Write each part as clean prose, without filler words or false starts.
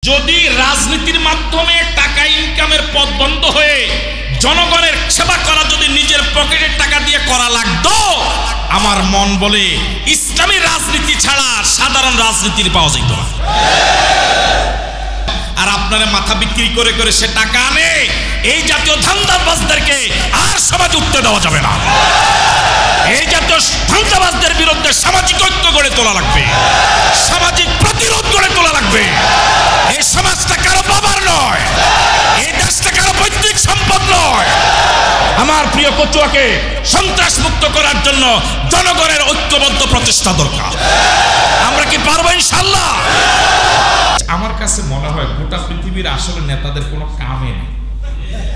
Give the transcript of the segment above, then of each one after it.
যদি রাজনীতির মাধ্যমে টাকা ইনকামের পথ বন্ধ হয়ে জনগণের সেবা করা যদি নিজের পকেটের টাকা দিয়ে করা লাগতো, আমার মন বলে ইসলামী রাজনীতি ছাড়া সাধারণ রাজনীতির পাওয়া যেত না। আর আপনারা মাথা বিক্রি করে করে সে টাকা আনে, এই জাতীয় ধান্দাবাজদেরকে আর সমাজ উঠতে দেওয়া যাবে না। এই জাতীয় ধান্দাবাজদের বিরুদ্ধে সামাজিক ঐক্য গড়ে তোলা লাগবে, সামাজিক প্রতিরোধ গড়ে তোলা লাগবে। এই সমাজটা কারো বাবার নয়, এই দেশটা কারো পৈতৃক সম্পদ নয়। আমার প্রিয় কচুয়াকে সন্ত্রাস মুক্ত করার জন্য জনগণের ঐক্যবদ্ধ প্রচেষ্টা দরকার। আমরা কি পারবো ইনশাআল্লাহ? আমার কাছে মনে হয় গোটা পৃথিবীর আসলে নেতাদের কোনো কামে নেই।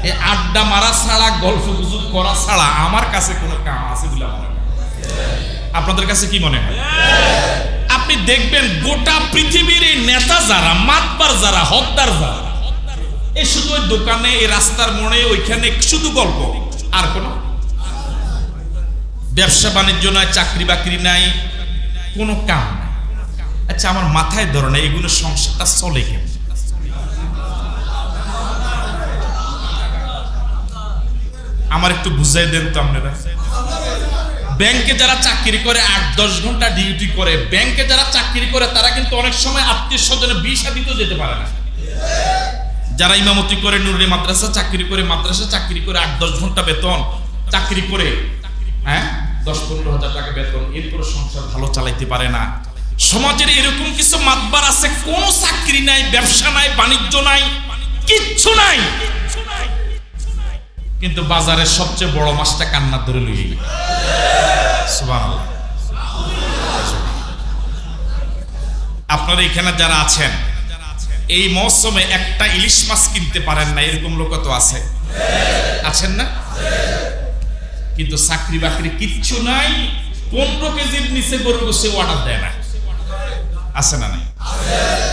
এই আড্ডা মারা ছাড়া, গল্প গুজব করা ছাড়া আমার কাছে কোনো কাম আছে বলে মনে হয়। আপনাদের কাছে কি মনে হয়? আপনি দেখবেন গোটা পৃথিবীর এই নেতা যারা, মাতবার যারা, হকদার যারা, এই শুধু ওই দোকানে, এই রাস্তার মোড়ে, ওইখানে শুধু গল্প, আর কোনো ব্যবসা বাণিজ্য নাই, চাকরি বাকরি নাই, কোনো কাম নাই। আচ্ছা, আমার মাথায় ধরে না এগুলো সংসারটা চলে কেন? আমার একটু বুঝাই দেন তো আপনারা। ব্যাংকে যারা চাকরি করে 8-10 ঘন্টা ডিউটি করে, ব্যাংকে যারা চাকরি করে তারা কিন্তু অনেক সময় আত্মীয় স্বজনের বিয়ে শাদীতেও যেতে পারে না। যারা ইমামতি করে, নুরুল মাদ্রাসা চাকরি করে, মাদ্রাসা চাকরি করে 8-10 ঘন্টা বেতন চাকরি করে, 10-15 হাজার টাকা বেতন, এরপর সংসার ভালো চালাইতে পারে না। সমাজের এরকম কিছু মাতবার আছে, কোনো চাকরি নাই, ব্যবসা নাই, বাণিজ্য নাই, কিচ্ছু নাই, কিন্তু বাজারের সবচেয়ে বড় মাছটা কান্না ধরে লইয়ে গেল। সুবহানাল্লাহ। আপনারা এখানে যারা আছেন, এই মৌসুমে একটা ইলিশ মাছ কিনতে পারেন না, এরকম লোক তো আছে, আছেন না? কিন্তু চাকরি বাকরি কিচ্ছু নাই, 15 কেজির নিচে গরু গোশে অর্ডার দেয় না, আছে না নাই?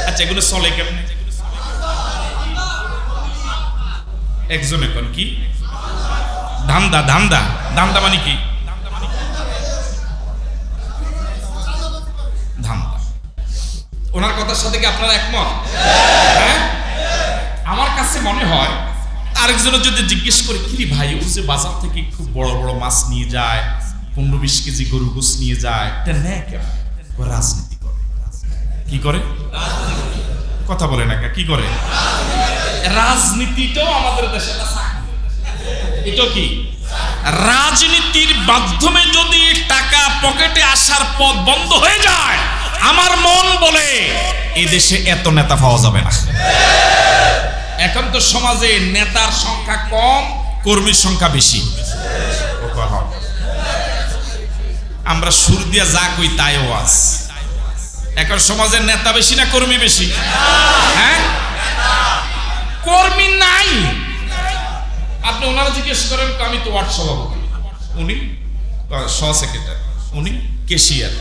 আচ্ছা, এগুলো চলে কেমনে? একজন এখন কি ধান্দা, ধান্দা, ধান্দা মানে কি? ধান্দা। ওনার কথার সাথে কি আপনারা একমত? হ্যাঁ, আমার কাছে মনে হয় আরেকজনের যদি জিজ্ঞেস করে, কি ভাই, ও যে বাজার থেকে খুব বড় বড় মাছ নিয়ে যায়, 15-20 কেজি গরু গোশ নিয়ে যায়, রাজনীতি করে। কি করে? কথা বলে না, কি করে? রাজনীতিটাও আমাদের দেশে এটা কি? রাজনীতির মাধ্যমে যদি টাকা পকেটে আসার পথ বন্ধ হয়ে যায়, আমার মন বলে এই দেশে এত নেতা পাওয়া যাবে না। এখন তো সমাজে নেতার সংখ্যা কম, কর্মীর সংখ্যা বেশি। আমরা সুর দিয়া যা কই তাই ওয়াজ। এখন সমাজের নেতা বেশি না কর্মী বেশি? হ্যাঁ, কর্মী নাই। আপনি ওনারা জিজ্ঞেস করেন, আমি তো ওয়ার্ড সভাপতি, উনি সহ সেক্রেটারি, উনি কেশিয়ার,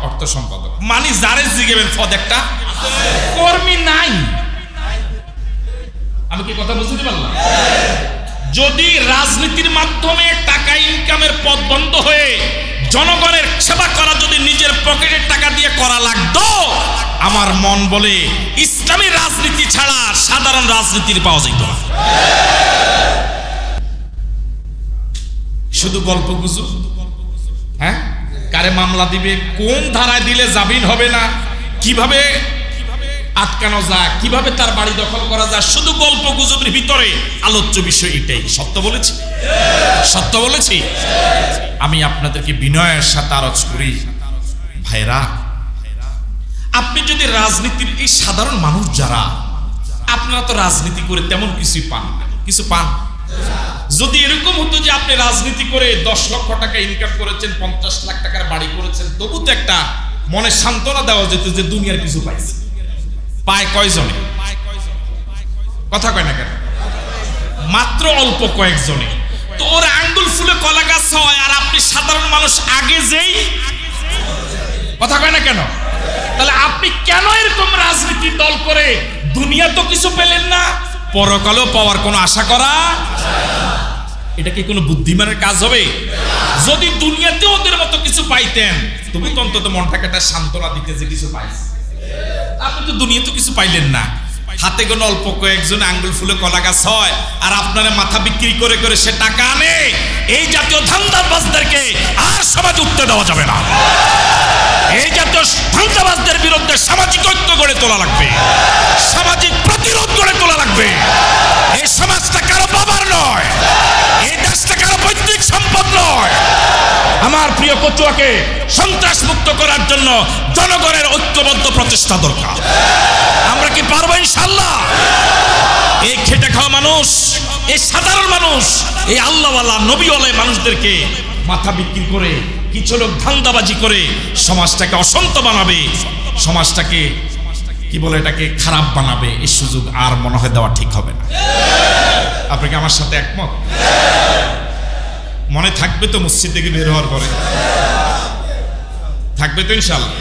অর্থ সম্পাদক, মানে যারে জিজ্ঞেবেন পদ একটা, কর্মী নাই। আমি কি কথা বুঝতে পারলাম? যদি রাজনীতির মাধ্যমে টাকা ইনকামের পথ বন্ধ হয়ে জনগণের সেবা করা যদি নিজের পকেটের টাকা দিয়ে করা লাগতো, আমার মন বলে ইসলামী রাজনীতি ছাড়া সাধারণ রাজনীতির পাওয়া যেত না। শুধু গল্প গুজব, হ্যাঁ, কারে মামলা দিবে, কোন ধারায় দিলে জামিন হবে না, কিভাবে আটকানো যায়, কিভাবে তার বাড়ি দখল করা যায়, শুধু গল্প গুজবের ভিতরে আলোচ্য বিষয় এটাই। সত্য বলেছি? সত্য বলেছি? আমি আপনাদেরকে বিনয়ের সাথে আরজ করি, ভাইরা, আপনি যদি রাজনীতির এই সাধারণ মানুষ যারা, আপনারা তো রাজনীতি করে তেমন কিছুই পান না, কিছু পান? যদি এরকম হতো যে আপনি রাজনীতি করে 10 লক্ষ টাকা ইনকাম করেছেন, 50 লাখ টাকার বাড়ি করেছেন, তবু তো একটা মনে সান্ত্বনা দেওয়া যেত যে দুনিয়ার কিছু পাইছে। পায় কয়জনে? কথা কয় না কেন? মাত্র অল্প কয়েকজনে। তো ওর আঙ্গুল ফুলে কলা গাছ হয়, আর আপনি সাধারণ মানুষ আগে যেই, কথা কয় না কেন? তাহলে আপনি কেন এরকম রাজনীতি দল করে দুনিয়া তো কিছু পেলেন না, পরকালেও পাওয়ার কোনো আশা করা? এটা কি কোনো বুদ্ধিমানের কাজ হবে? যদি দুনিয়াতে ওদের মতো কিছু পাইতেন, তবু তো অন্তত মনটাকে একটা সান্ত্বনা দিতে যে কিছু পাইছে। আপনি তো দুনিয়াতে কিছু পাইলেন না, হাতে গোনা অল্প কয়েকজন আঙ্গুল ফুলে কলা গাছ হয়, আর আপনারা মাথা বিক্রি করে করে সে টাকা আনে। এই জাতীয় ধান্দাবাজদেরকে আর সমাজে উঠতে দেওয়া যাবে না। এই জাতীয় ধান্দাবাজদের বিরুদ্ধে সামাজিক ঐক্য গড়ে তোলা লাগবে, সামাজিক প্রতিরোধ গড়ে তোলা লাগবে। এই সমাজটা কারো বাবার নয়, এই দেশটা কারো পৈতৃক সম্পদ নয়। আমার প্রিয় কচুয়াকে সন্ত্রাস মুক্ত করার জন্য জনগণের ঐক্যবদ্ধ প্রচেষ্টা দরকার। আমরা কি পারবো ইনশাআল্লাহ? এই খেটে খাওয়া মানুষ, এই সাধারণ মানুষ, এই আল্লাহওয়ালা নবীওয়ালা মানুষদেরকে মাথা বিক্রি করে কিছু লোক ধান্দাবাজি করে সমাজটাকে অশান্ত বানাবে, সমাজটাকে কি বলে এটাকে খারাপ বানাবে, এই সুযোগ আর মনে হয় দেওয়া ঠিক হবে না। আপনি কি আমার সাথে একমত? মনে থাকবে তো মসজিদ থেকে বের হওয়ার পরে? থাকবে তো ইনশাআল্লাহ?